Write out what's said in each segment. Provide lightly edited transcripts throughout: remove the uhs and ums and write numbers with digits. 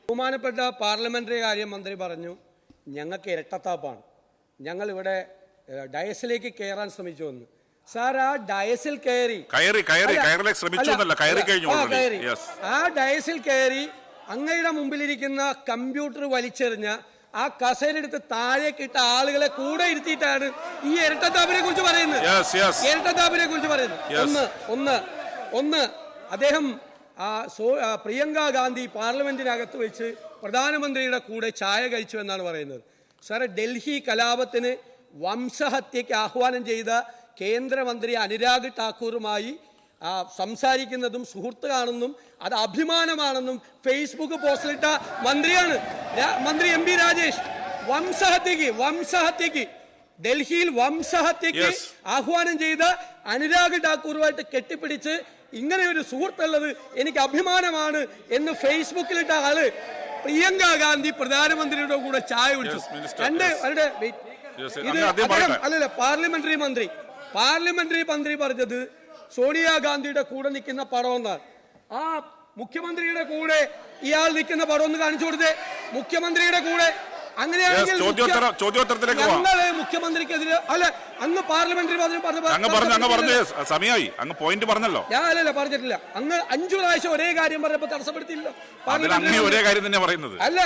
ബഹുമാനപ്പെട്ട പാർലമെന്ററി കാര്യമന്ത്രി പറഞ്ഞു ഞങ്ങൾക്ക് ഇരട്ടത്താപ്പാണ്. ഞങ്ങൾ ഇവിടെ ഡയസിലേക്ക് കയറാൻ ശ്രമിച്ചു എന്ന്. സാർ, ആ ഡയസിൽ കയറി ആ ഡയസിൽ കയറി അങ്ങയുടെ മുമ്പിലിരിക്കുന്ന കമ്പ്യൂട്ടർ വലിച്ചെറിഞ്ഞ ആ കസേരയെടുത്ത് താഴേക്കിട്ട ആളുകളെ കൂടെ ഇരുത്തിയിട്ടാണ് ഈ ഇരട്ടത്താപ്പിനെ കുറിച്ച് പറയുന്നത്. ഒന്ന് അദ്ദേഹം പ്രിയങ്ക ഗാന്ധി പാർലമെന്റിനകത്ത് വെച്ച് പ്രധാനമന്ത്രിയുടെ കൂടെ ചായ കഴിച്ചു എന്നാണ് പറയുന്നത്. സാർ, ഡൽഹി കലാപത്തിന് വംശഹത്യയ്ക്ക് ആഹ്വാനം ചെയ്ത കേന്ദ്രമന്ത്രി അനുരാഗ് ഠാക്കൂറുമായി സംസാരിക്കുന്നതും സുഹൃത്തുക്കാണെന്നും അത് അഭിമാനമാണെന്നും ഫേസ്ബുക്ക് പോസ്റ്റിലിട്ട മന്ത്രിയാണ് മന്ത്രി MP രാജേഷ്. വംശഹത്യക്ക് ഡൽഹിയിൽ വംശഹത്യക്ക് ആഹ്വാനം ചെയ്ത അനുരാഗ് ഠാക്കൂറുമായിട്ട് കെട്ടിപ്പിടിച്ച് ഇങ്ങനെ ഒരു സുഹൃത്തുള്ളത് എനിക്ക് അഭിമാനമാണ് എന്ന് ഫേസ്ബുക്കിലിട്ട ആള് പ്രിയങ്ക ഗാന്ധി പ്രധാനമന്ത്രിയുടെ കൂടെ ചായ കുടിച്ചു. പാർലമെന്ററി മന്ത്രി പറഞ്ഞത് സോണിയാഗാന്ധിയുടെ കൂടെ നിൽക്കുന്ന പടം എന്നാണ്. ആ മുഖ്യമന്ത്രിയുടെ കൂടെ ഇയാൾ നിൽക്കുന്ന പടം ഒന്ന് കാണിച്ചു കൊടുത്തേ. മുഖ്യമന്ത്രിയുടെ കൂടെ അങ്ങനെയാണെങ്കിൽ ഞങ്ങള് മുഖ്യമന്ത്രിക്കെതിരെ അല്ല, അങ്ങ് പാർലമെന്ററി പറഞ്ഞല്ലോ. ഞാനല്ല പറഞ്ഞിട്ടില്ല. അങ്ങ് 5 പ്രാവശ്യം ഒരേ കാര്യം പറഞ്ഞപ്പോ തടസ്സപ്പെടുത്തിയില്ല. അല്ല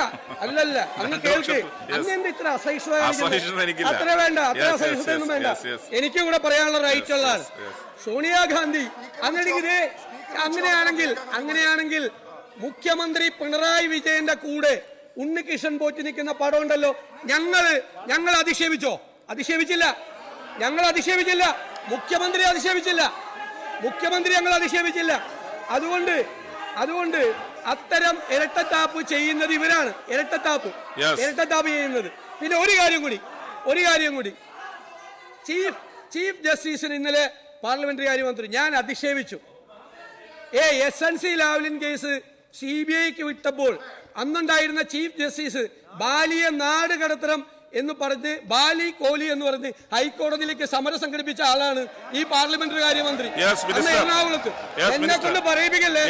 അങ്ങ് കേൾക്ക്. അങ്ങ് എന്താ ഇത്ര അസഹിഷ്ണുത? അത്ര വേണ്ട, അത്ര അസഹിഷ്ണുതയൊന്നും വേണ്ട. എനിക്കും കൂടെ പറയാനുള്ള റൈറ്റ് ഉള്ളതാണ്. സോണിയാഗാന്ധി അങ്ങനെയാണെങ്കിൽ മുഖ്യമന്ത്രി പിണറായി വിജയന്റെ കൂടെ ഉണ്ണികൃഷ്ണൻ പോറ്റി നിൽക്കുന്ന പടം ഉണ്ടല്ലോ, ഞങ്ങൾ അധിക്ഷേപിച്ചില്ല. ഞങ്ങൾ അധിക്ഷേപിച്ചില്ല. മുഖ്യമന്ത്രി ഞങ്ങൾ അധിക്ഷേപിച്ചില്ല. അതുകൊണ്ട് അത്തരം ഇരട്ടത്താപ്പ് ചെയ്യുന്നത് ഇവരാണ്. ഇരട്ടത്താപ്പ് ചെയ്യുന്നത്. പിന്നെ ഒരു കാര്യം കൂടി ചീഫ് ജസ്റ്റിസിന് ഇന്നലെ പാർലമെന്ററി കാര്യമന്ത്രി ഞാൻ അധിക്ഷേപിച്ചു. SNC ലാവ്ലിൻ കേസ് CBIക്ക് വിട്ടപ്പോൾ അന്നുണ്ടായിരുന്ന ചീഫ് ജസ്റ്റിസ് ബാലിയെ നാട് കടത്തണം എന്ന് പറഞ്ഞ് ബാലി കോഹ്ലി എന്ന് പറഞ്ഞ് ഹൈക്കോടതിയിലേക്ക് സമരം സംഘടിപ്പിച്ച ആളാണ് ഈ പാർലമെന്ററി കാര്യമന്ത്രി. എറണാകുളത്ത് എന്നെ കൊണ്ട് പറയിപ്പിക്കല്ലേ.